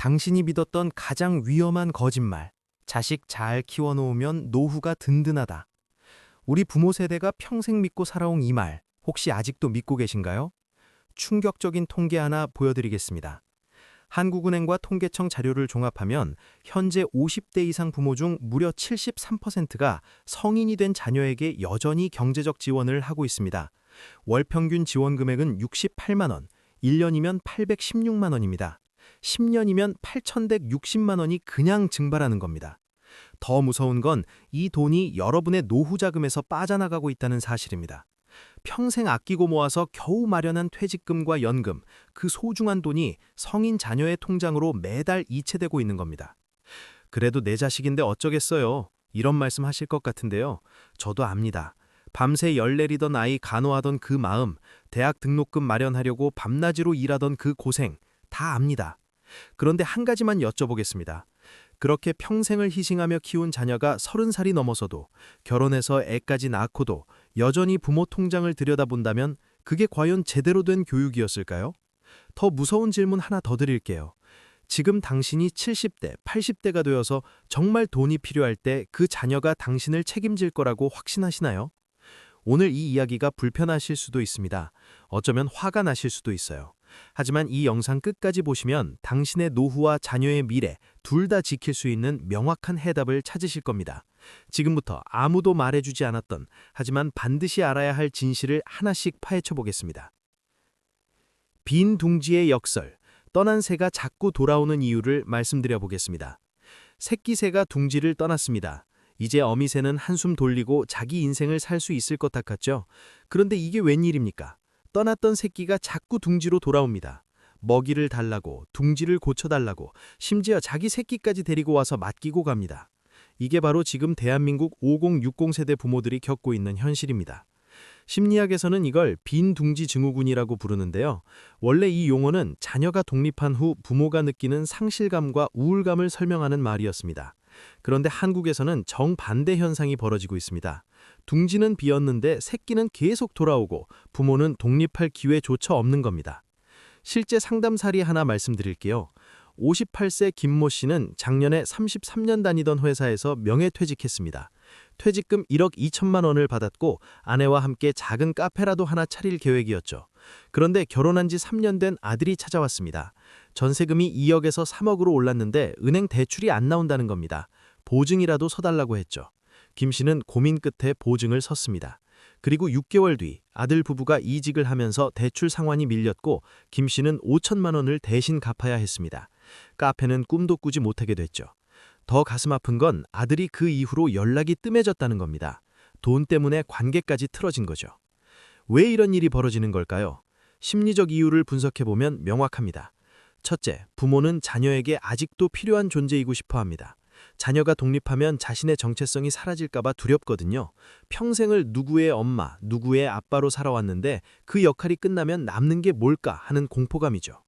당신이 믿었던 가장 위험한 거짓말. 자식 잘 키워놓으면 노후가 든든하다. 우리 부모 세대가 평생 믿고 살아온 이 말, 혹시 아직도 믿고 계신가요? 충격적인 통계 하나 보여드리겠습니다. 한국은행과 통계청 자료를 종합하면 현재 50대 이상 부모 중 무려 73%가 성인이 된 자녀에게 여전히 경제적 지원을 하고 있습니다. 월 평균 지원 금액은 68만 원, 1년이면 816만 원입니다. 10년이면 8,160만 원이 그냥 증발하는 겁니다. 더 무서운 건 이 돈이 여러분의 노후 자금에서 빠져나가고 있다는 사실입니다. 평생 아끼고 모아서 겨우 마련한 퇴직금과 연금, 그 소중한 돈이 성인 자녀의 통장으로 매달 이체되고 있는 겁니다. 그래도 내 자식인데 어쩌겠어요. 이런 말씀 하실 것 같은데요. 저도 압니다. 밤새 열 내리던 아이 간호하던 그 마음, 대학 등록금 마련하려고 밤낮으로 일하던 그 고생, 다 압니다. 그런데 한 가지만 여쭤보겠습니다. 그렇게 평생을 희생하며 키운 자녀가 30살이 넘어서도 결혼해서 애까지 낳고도 여전히 부모 통장을 들여다본다면 그게 과연 제대로 된 교육이었을까요? 더 무서운 질문 하나 더 드릴게요. 지금 당신이 70대, 80대가 되어서 정말 돈이 필요할 때 그 자녀가 당신을 책임질 거라고 확신하시나요? 오늘 이 이야기가 불편하실 수도 있습니다. 어쩌면 화가 나실 수도 있어요. 하지만 이 영상 끝까지 보시면 당신의 노후와 자녀의 미래 둘 다 지킬 수 있는 명확한 해답을 찾으실 겁니다. 지금부터 아무도 말해주지 않았던 하지만 반드시 알아야 할 진실을 하나씩 파헤쳐 보겠습니다. 빈 둥지의 역설, 떠난 새가 자꾸 돌아오는 이유를 말씀드려 보겠습니다. 새끼 새가 둥지를 떠났습니다. 이제 어미 새는 한숨 돌리고 자기 인생을 살 수 있을 것 같았죠. 그런데 이게 웬일입니까? 떠났던 새끼가 자꾸 둥지로 돌아옵니다. 먹이를 달라고, 둥지를 고쳐달라고, 심지어 자기 새끼까지 데리고 와서 맡기고 갑니다. 이게 바로 지금 대한민국 5060 세대 부모들이 겪고 있는 현실입니다. 심리학에서는 이걸 빈 둥지 증후군이라고 부르는데요. 원래 이 용어는 자녀가 독립한 후 부모가 느끼는 상실감과 우울감을 설명하는 말이었습니다. 그런데 한국에서는 정반대 현상이 벌어지고 있습니다. 둥지는 비었는데 새끼는 계속 돌아오고 부모는 독립할 기회조차 없는 겁니다. 실제 상담 사례 하나 말씀드릴게요. 58세 김모 씨는 작년에 33년 다니던 회사에서 명예퇴직했습니다. 퇴직금 1억 2천만 원을 받았고 아내와 함께 작은 카페라도 하나 차릴 계획이었죠. 그런데 결혼한 지 3년 된 아들이 찾아왔습니다. 전세금이 2억에서 3억으로 올랐는데 은행 대출이 안 나온다는 겁니다. 보증이라도 서달라고 했죠. 김 씨는 고민 끝에 보증을 섰습니다. 그리고 6개월 뒤 아들 부부가 이직을 하면서 대출 상환이 밀렸고 김 씨는 5천만 원을 대신 갚아야 했습니다. 카페는 꿈도 꾸지 못하게 됐죠. 더 가슴 아픈 건 아들이 그 이후로 연락이 뜸해졌다는 겁니다. 돈 때문에 관계까지 틀어진 거죠. 왜 이런 일이 벌어지는 걸까요? 심리적 이유를 분석해보면 명확합니다. 첫째, 부모는 자녀에게 아직도 필요한 존재이고 싶어 합니다. 자녀가 독립하면 자신의 정체성이 사라질까봐 두렵거든요. 평생을 누구의 엄마, 누구의 아빠로 살아왔는데 그 역할이 끝나면 남는 게 뭘까 하는 공포감이죠.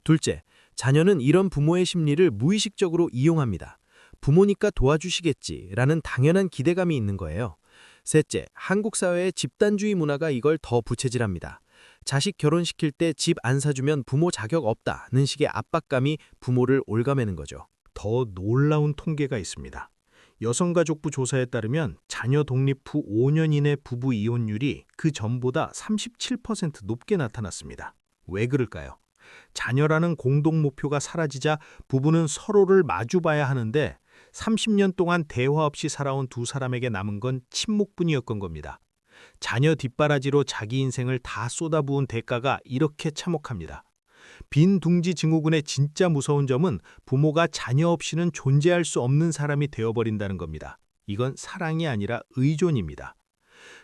둘째, 자녀는 이런 부모의 심리를 무의식적으로 이용합니다. 부모니까 도와주시겠지라는 당연한 기대감이 있는 거예요. 셋째, 한국 사회의 집단주의 문화가 이걸 더 부채질합니다. 자식 결혼시킬 때 집 안 사주면 부모 자격 없다는 식의 압박감이 부모를 올가매는 거죠. 더 놀라운 통계가 있습니다. 여성가족부 조사에 따르면 자녀 독립 후 5년 이내 부부 이혼율이 그 전보다 37% 높게 나타났습니다. 왜 그럴까요? 자녀라는 공동 목표가 사라지자 부부는 서로를 마주봐야 하는데 30년 동안 대화 없이 살아온 두 사람에게 남은 건 침묵뿐이었던 겁니다. 자녀 뒷바라지로 자기 인생을 다 쏟아부은 대가가 이렇게 참혹합니다. 빈 둥지 증후군의 진짜 무서운 점은 부모가 자녀 없이는 존재할 수 없는 사람이 되어버린다는 겁니다. 이건 사랑이 아니라 의존입니다.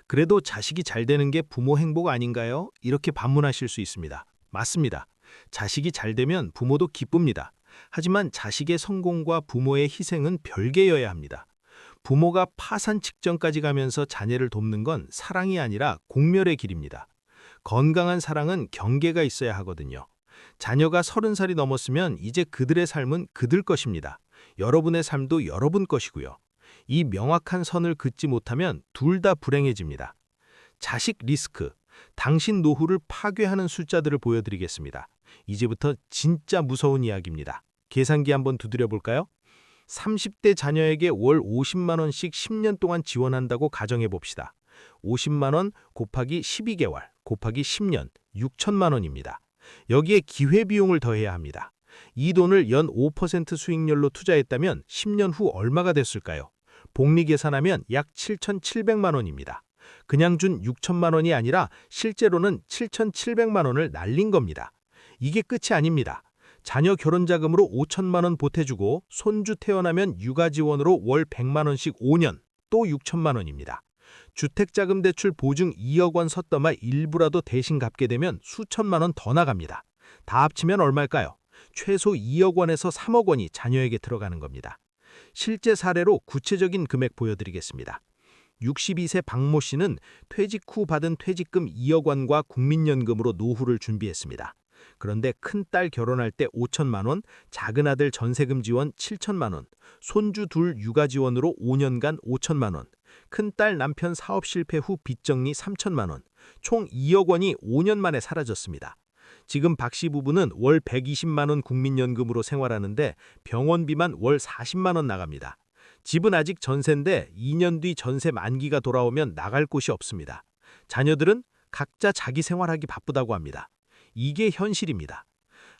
그래도 자식이 잘 되는 게 부모 행복 아닌가요? 이렇게 반문하실 수 있습니다. 맞습니다. 자식이 잘 되면 부모도 기쁩니다. 하지만 자식의 성공과 부모의 희생은 별개여야 합니다. 부모가 파산 직전까지 가면서 자녀를 돕는 건 사랑이 아니라 공멸의 길입니다. 건강한 사랑은 경계가 있어야 하거든요. 자녀가 30살이 넘었으면 이제 그들의 삶은 그들 것입니다. 여러분의 삶도 여러분 것이고요. 이 명확한 선을 긋지 못하면 둘 다 불행해집니다. 자식 리스크, 당신 노후를 파괴하는 숫자들을 보여드리겠습니다. 이제부터 진짜 무서운 이야기입니다. 계산기 한번 두드려 볼까요? 30대 자녀에게 월 50만 원씩 10년 동안 지원한다고 가정해 봅시다. 50만 원 곱하기 12개월 곱하기 10년 6천만 원입니다. 여기에 기회비용을 더해야 합니다. 이 돈을 연 5% 수익률로 투자했다면 10년 후 얼마가 됐을까요? 복리 계산하면 약 7,700만 원입니다. 그냥 준 6천만 원이 아니라 실제로는 7,700만 원을 날린 겁니다. 이게 끝이 아닙니다. 자녀 결혼 자금으로 5천만 원 보태주고 손주 태어나면 육아 지원으로 월 100만 원씩 5년, 또 6천만 원입니다. 주택자금 대출 보증 2억 원 섰더마 일부라도 대신 갚게 되면 수천만 원 더 나갑니다. 다 합치면 얼마일까요? 최소 2억 원에서 3억 원이 자녀에게 들어가는 겁니다. 실제 사례로 구체적인 금액 보여드리겠습니다. 62세 박모 씨는 퇴직 후 받은 퇴직금 2억 원과 국민연금으로 노후를 준비했습니다. 그런데 큰딸 결혼할 때 5천만 원, 작은아들 전세금 지원 7천만 원, 손주 둘 육아 지원으로 5년간 5천만 원, 큰딸 남편 사업 실패 후 빚 정리 3천만 원, 총 2억 원이 5년 만에 사라졌습니다. 지금 박 씨 부부는 월 120만 원 국민연금으로 생활하는데 병원비만 월 40만 원 나갑니다. 집은 아직 전세인데 2년 뒤 전세 만기가 돌아오면 나갈 곳이 없습니다. 자녀들은 각자 자기 생활하기 바쁘다고 합니다. 이게 현실입니다.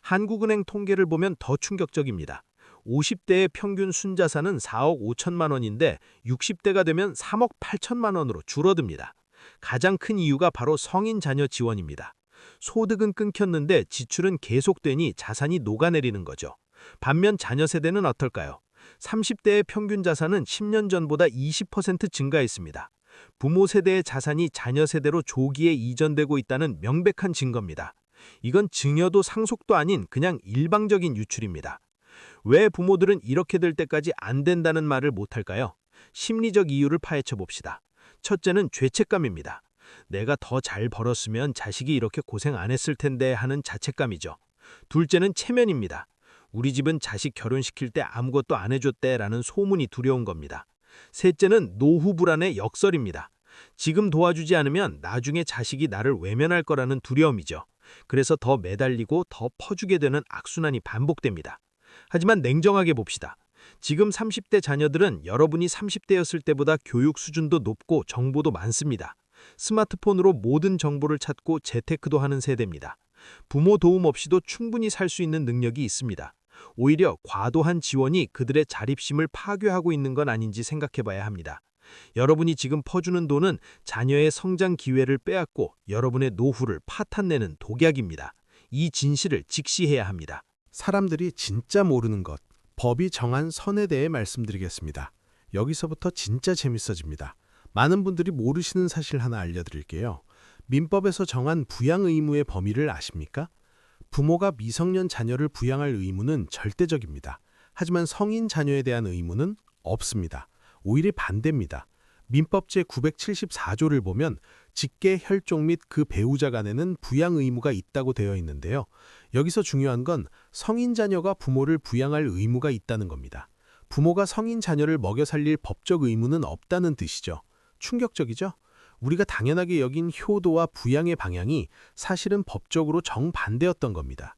한국은행 통계를 보면 더 충격적입니다. 50대의 평균 순자산은 4억 5천만 원인데 60대가 되면 3억 8천만 원으로 줄어듭니다. 가장 큰 이유가 바로 성인 자녀 지원입니다. 소득은 끊겼는데 지출은 계속되니 자산이 녹아내리는 거죠. 반면 자녀 세대는 어떨까요? 30대의 평균 자산은 10년 전보다 20% 증가했습니다. 부모 세대의 자산이 자녀 세대로 조기에 이전되고 있다는 명백한 증거입니다. 이건 증여도 상속도 아닌 그냥 일방적인 유출입니다. 왜 부모들은 이렇게 될 때까지 안 된다는 말을 못할까요? 심리적 이유를 파헤쳐 봅시다. 첫째는 죄책감입니다. 내가 더 잘 벌었으면 자식이 이렇게 고생 안 했을 텐데 하는 자책감이죠. 둘째는 체면입니다. 우리 집은 자식 결혼시킬 때 아무것도 안 해줬대라는 소문이 두려운 겁니다. 셋째는 노후 불안의 역설입니다. 지금 도와주지 않으면 나중에 자식이 나를 외면할 거라는 두려움이죠. 그래서 더 매달리고 더 퍼주게 되는 악순환이 반복됩니다. 하지만 냉정하게 봅시다. 지금 30대 자녀들은 여러분이 30대였을 때보다 교육 수준도 높고 정보도 많습니다. 스마트폰으로 모든 정보를 찾고 재테크도 하는 세대입니다. 부모 도움 없이도 충분히 살 수 있는 능력이 있습니다. 오히려 과도한 지원이 그들의 자립심을 파괴하고 있는 건 아닌지 생각해봐야 합니다. 여러분이 지금 퍼주는 돈은 자녀의 성장 기회를 빼앗고 여러분의 노후를 파탄내는 독약입니다. 이 진실을 직시해야 합니다. 사람들이 진짜 모르는 것, 법이 정한 선에 대해 말씀드리겠습니다. 여기서부터 진짜 재밌어집니다. 많은 분들이 모르시는 사실 하나 알려드릴게요. 민법에서 정한 부양 의무의 범위를 아십니까? 부모가 미성년 자녀를 부양할 의무는 절대적입니다. 하지만 성인 자녀에 대한 의무는 없습니다. 오히려 반대입니다. 민법 제974조를 보면 직계, 혈족 및 그 배우자 간에는 부양 의무가 있다고 되어 있는데요. 여기서 중요한 건 성인 자녀가 부모를 부양할 의무가 있다는 겁니다. 부모가 성인 자녀를 먹여 살릴 법적 의무는 없다는 뜻이죠. 충격적이죠? 우리가 당연하게 여긴 효도와 부양의 방향이 사실은 법적으로 정반대였던 겁니다.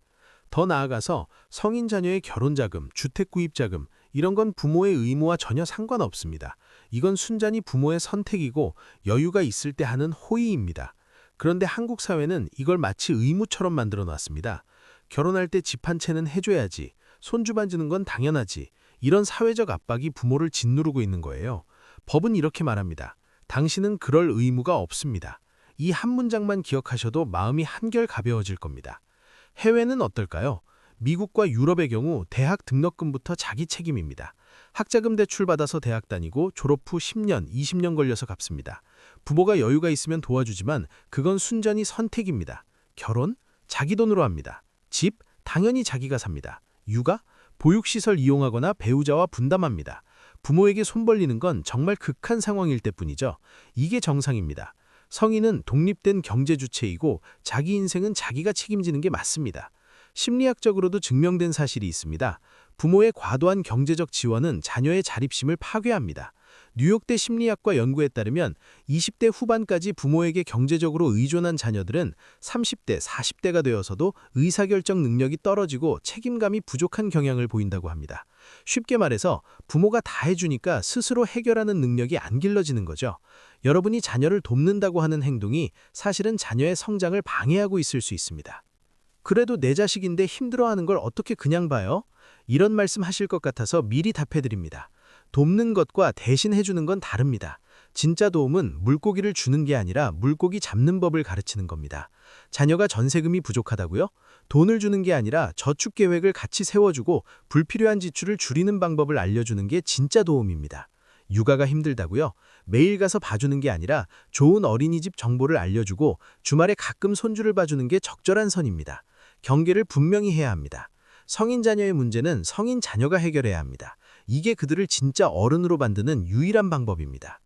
더 나아가서 성인 자녀의 결혼자금, 주택구입자금 이런 건 부모의 의무와 전혀 상관없습니다. 이건 순전히 부모의 선택이고 여유가 있을 때 하는 호의입니다. 그런데 한국 사회는 이걸 마치 의무처럼 만들어 놨습니다. 결혼할 때 집 한 채는 해줘야지, 손주 반지는 건 당연하지, 이런 사회적 압박이 부모를 짓누르고 있는 거예요. 법은 이렇게 말합니다. 당신은 그럴 의무가 없습니다. 이 한 문장만 기억하셔도 마음이 한결 가벼워질 겁니다. 해외는 어떨까요? 미국과 유럽의 경우 대학 등록금부터 자기 책임입니다. 학자금 대출 받아서 대학 다니고 졸업 후 10년, 20년 걸려서 갚습니다. 부모가 여유가 있으면 도와주지만 그건 순전히 선택입니다. 결혼? 자기 돈으로 합니다. 집? 당연히 자기가 삽니다. 육아? 보육시설 이용하거나 배우자와 분담합니다. 부모에게 손 벌리는 건 정말 극한 상황일 때뿐이죠. 이게 정상입니다. 성인은 독립된 경제 주체이고 자기 인생은 자기가 책임지는 게 맞습니다. 심리학적으로도 증명된 사실이 있습니다. 부모의 과도한 경제적 지원은 자녀의 자립심을 파괴합니다. 뉴욕대 심리학과 연구에 따르면 20대 후반까지 부모에게 경제적으로 의존한 자녀들은 30대, 40대가 되어서도 의사결정 능력이 떨어지고 책임감이 부족한 경향을 보인다고 합니다. 쉽게 말해서 부모가 다 해주니까 스스로 해결하는 능력이 안 길러지는 거죠. 여러분이 자녀를 돕는다고 하는 행동이 사실은 자녀의 성장을 방해하고 있을 수 있습니다. 그래도 내 자식인데 힘들어하는 걸 어떻게 그냥 봐요? 이런 말씀 하실 것 같아서 미리 답해드립니다. 돕는 것과 대신 해주는 건 다릅니다. 진짜 도움은 물고기를 주는 게 아니라 물고기 잡는 법을 가르치는 겁니다. 자녀가 전세금이 부족하다고요? 돈을 주는 게 아니라 저축 계획을 같이 세워주고 불필요한 지출을 줄이는 방법을 알려주는 게 진짜 도움입니다. 육아가 힘들다고요? 매일 가서 봐주는 게 아니라 좋은 어린이집 정보를 알려주고 주말에 가끔 손주를 봐주는 게 적절한 선입니다. 경계를 분명히 해야 합니다. 성인 자녀의 문제는 성인 자녀가 해결해야 합니다. 이게 그들을 진짜 어른으로 만드는 유일한 방법입니다.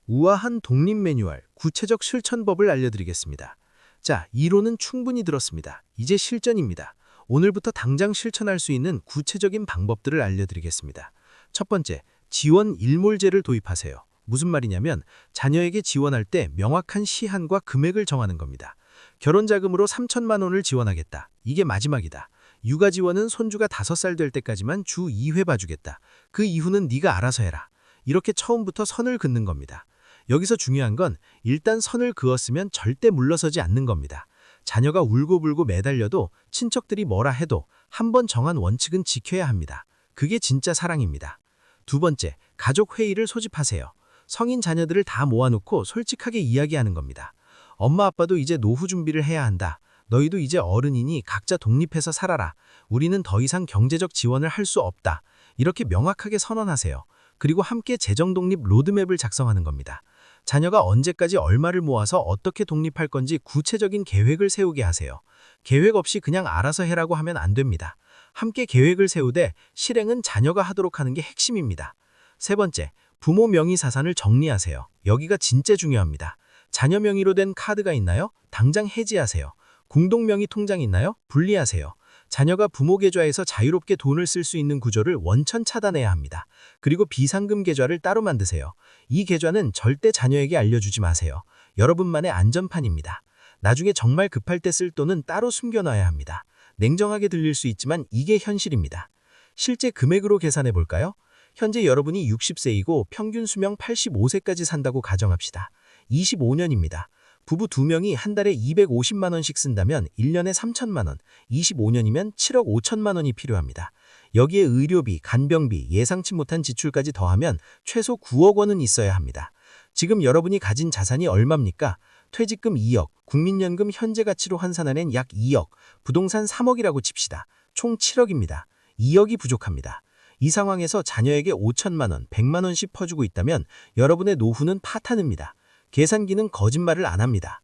우아한 독립 매뉴얼, 구체적 실천법을 알려드리겠습니다. 자, 이론은 충분히 들었습니다. 이제 실전입니다. 오늘부터 당장 실천할 수 있는 구체적인 방법들을 알려드리겠습니다. 첫 번째, 지원 일몰제를 도입하세요. 무슨 말이냐면 자녀에게 지원할 때 명확한 시한과 금액을 정하는 겁니다. 결혼자금으로 3천만 원을 지원하겠다. 이게 마지막이다. 육아 지원은 손주가 5살 될 때까지만 주 2회 봐주겠다. 그 이후는 네가 알아서 해라. 이렇게 처음부터 선을 긋는 겁니다. 여기서 중요한 건 일단 선을 그었으면 절대 물러서지 않는 겁니다. 자녀가 울고불고 매달려도 친척들이 뭐라 해도 한번 정한 원칙은 지켜야 합니다. 그게 진짜 사랑입니다. 두 번째, 가족 회의를 소집하세요. 성인 자녀들을 다 모아놓고 솔직하게 이야기하는 겁니다. 엄마 아빠도 이제 노후 준비를 해야 한다. 너희도 이제 어른이니 각자 독립해서 살아라. 우리는 더 이상 경제적 지원을 할 수 없다. 이렇게 명확하게 선언하세요. 그리고 함께 재정 독립 로드맵을 작성하는 겁니다. 자녀가 언제까지 얼마를 모아서 어떻게 독립할 건지 구체적인 계획을 세우게 하세요. 계획 없이 그냥 알아서 해라고 하면 안 됩니다. 함께 계획을 세우되 실행은 자녀가 하도록 하는 게 핵심입니다. 세 번째, 부모 명의 자산을 정리하세요. 여기가 진짜 중요합니다. 자녀 명의로 된 카드가 있나요? 당장 해지하세요. 공동 명의 통장 있나요? 분리하세요. 자녀가 부모 계좌에서 자유롭게 돈을 쓸 수 있는 구조를 원천 차단해야 합니다. 그리고 비상금 계좌를 따로 만드세요. 이 계좌는 절대 자녀에게 알려주지 마세요. 여러분만의 안전판입니다. 나중에 정말 급할 때 쓸 돈은 따로 숨겨놔야 합니다. 냉정하게 들릴 수 있지만 이게 현실입니다. 실제 금액으로 계산해 볼까요? 현재 여러분이 60세이고 평균 수명 85세까지 산다고 가정합시다. 25년입니다. 부부 2명이 한 달에 250만 원씩 쓴다면 1년에 3천만 원, 25년이면 7억 5천만 원이 필요합니다. 여기에 의료비, 간병비, 예상치 못한 지출까지 더하면 최소 9억 원은 있어야 합니다. 지금 여러분이 가진 자산이 얼마입니까? 퇴직금 2억, 국민연금 현재 가치로 환산하는 약 2억, 부동산 3억이라고 칩시다. 총 7억입니다. 2억이 부족합니다. 이 상황에서 자녀에게 5천만 원, 100만 원씩 퍼주고 있다면 여러분의 노후는 파탄입니다. 계산기는 거짓말을 안 합니다.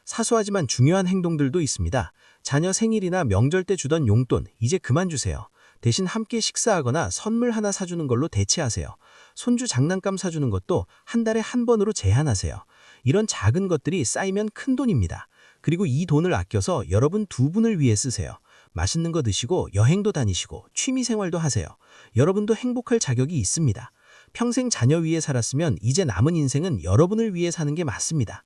사소하지만 중요한 행동들도 있습니다. 자녀 생일이나 명절 때 주던 용돈 이제 그만 주세요. 대신 함께 식사하거나 선물 하나 사주는 걸로 대체하세요. 손주 장난감 사주는 것도 한 달에 한 번으로 제한하세요. 이런 작은 것들이 쌓이면 큰 돈입니다. 그리고 이 돈을 아껴서 여러분 두 분을 위해 쓰세요. 맛있는 거 드시고 여행도 다니시고 취미생활도 하세요. 여러분도 행복할 자격이 있습니다. 평생 자녀 위에 살았으면 이제 남은 인생은 여러분을 위해 사는 게 맞습니다.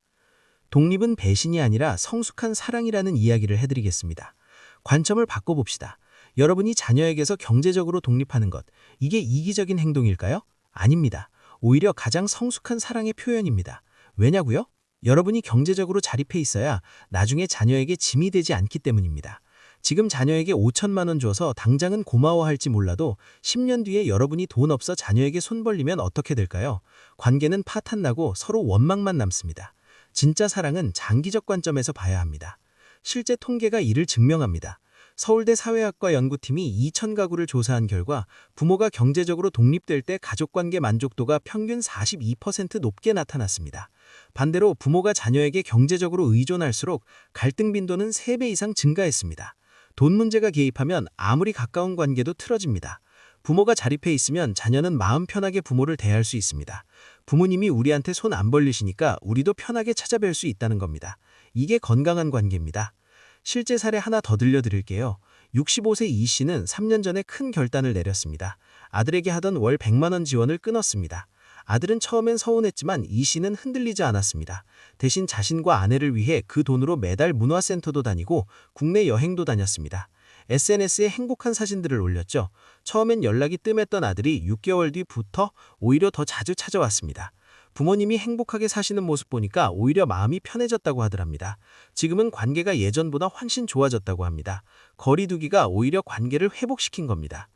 독립은 배신이 아니라 성숙한 사랑이라는 이야기를 해드리겠습니다. 관점을 바꿔봅시다. 여러분이 자녀에게서 경제적으로 독립하는 것, 이게 이기적인 행동일까요? 아닙니다. 오히려 가장 성숙한 사랑의 표현입니다. 왜냐고요? 여러분이 경제적으로 자립해 있어야 나중에 자녀에게 짐이 되지 않기 때문입니다. 지금 자녀에게 5천만 원 줘서 당장은 고마워할지 몰라도 10년 뒤에 여러분이 돈 없어 자녀에게 손 벌리면 어떻게 될까요? 관계는 파탄나고 서로 원망만 남습니다. 진짜 사랑은 장기적 관점에서 봐야 합니다. 실제 통계가 이를 증명합니다. 서울대 사회학과 연구팀이 2,000가구를 조사한 결과 부모가 경제적으로 독립될 때 가족관계 만족도가 평균 42% 높게 나타났습니다. 반대로 부모가 자녀에게 경제적으로 의존할수록 갈등 빈도는 3배 이상 증가했습니다. 돈 문제가 개입하면 아무리 가까운 관계도 틀어집니다. 부모가 자립해 있으면 자녀는 마음 편하게 부모를 대할 수 있습니다. 부모님이 우리한테 손 안 벌리시니까 우리도 편하게 찾아뵐 수 있다는 겁니다. 이게 건강한 관계입니다. 실제 사례 하나 더 들려드릴게요. 65세 이 씨는 3년 전에 큰 결단을 내렸습니다. 아들에게 하던 월 100만 원 지원을 끊었습니다. 아들은 처음엔 서운했지만 이 씨는 흔들리지 않았습니다. 대신 자신과 아내를 위해 그 돈으로 매달 문화센터도 다니고 국내 여행도 다녔습니다. SNS에 행복한 사진들을 올렸죠. 처음엔 연락이 뜸했던 아들이 6개월 뒤부터 오히려 더 자주 찾아왔습니다. 부모님이 행복하게 사시는 모습 보니까 오히려 마음이 편해졌다고 하더랍니다. 지금은 관계가 예전보다 훨씬 좋아졌다고 합니다. 거리두기가 오히려 관계를 회복시킨 겁니다.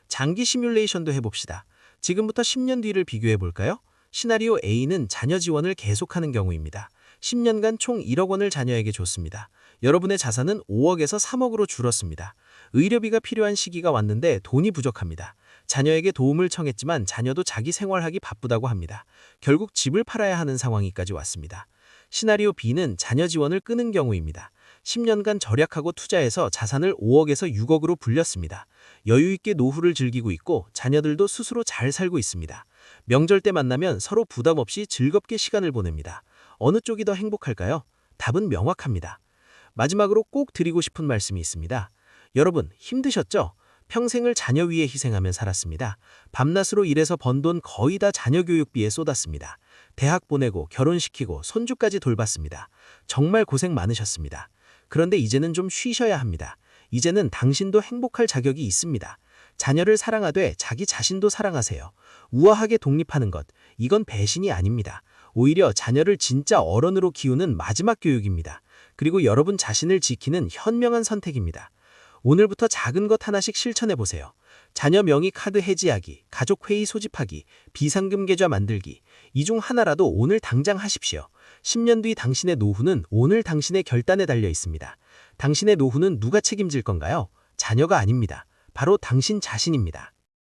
장기 시뮬레이션도 해봅시다. 지금부터 10년 뒤를 비교해 볼까요? 시나리오 A는 자녀 지원을 계속하는 경우입니다. 10년간 총 1억 원을 자녀에게 줬습니다. 여러분의 자산은 5억에서 3억으로 줄었습니다. 의료비가 필요한 시기가 왔는데 돈이 부족합니다. 자녀에게 도움을 청했지만 자녀도 자기 생활하기 바쁘다고 합니다. 결국 집을 팔아야 하는 상황이까지 왔습니다. 시나리오 B는 자녀 지원을 끊은 경우입니다. 10년간 절약하고 투자해서 자산을 5억에서 6억으로 불렸습니다. 여유 있게 노후를 즐기고 있고 자녀들도 스스로 잘 살고 있습니다. 명절 때 만나면 서로 부담 없이 즐겁게 시간을 보냅니다. 어느 쪽이 더 행복할까요? 답은 명확합니다. 마지막으로 꼭 드리고 싶은 말씀이 있습니다. 여러분, 힘드셨죠? 평생을 자녀 위해 희생하며 살았습니다. 밤낮으로 일해서 번 돈 거의 다 자녀 교육비에 쏟았습니다. 대학 보내고 결혼시키고 손주까지 돌봤습니다. 정말 고생 많으셨습니다. 그런데 이제는 좀 쉬셔야 합니다. 이제는 당신도 행복할 자격이 있습니다. 자녀를 사랑하되 자기 자신도 사랑하세요. 우아하게 독립하는 것, 이건 배신이 아닙니다. 오히려 자녀를 진짜 어른으로 키우는 마지막 교육입니다. 그리고 여러분 자신을 지키는 현명한 선택입니다. 오늘부터 작은 것 하나씩 실천해보세요. 자녀 명의 카드 해지하기, 가족 회의 소집하기, 비상금 계좌 만들기. 이 중 하나라도 오늘 당장 하십시오. 10년 뒤 당신의 노후는 오늘 당신의 결단에 달려 있습니다. 당신의 노후는 누가 책임질 건가요? 자녀가 아닙니다. 바로 당신 자신입니다.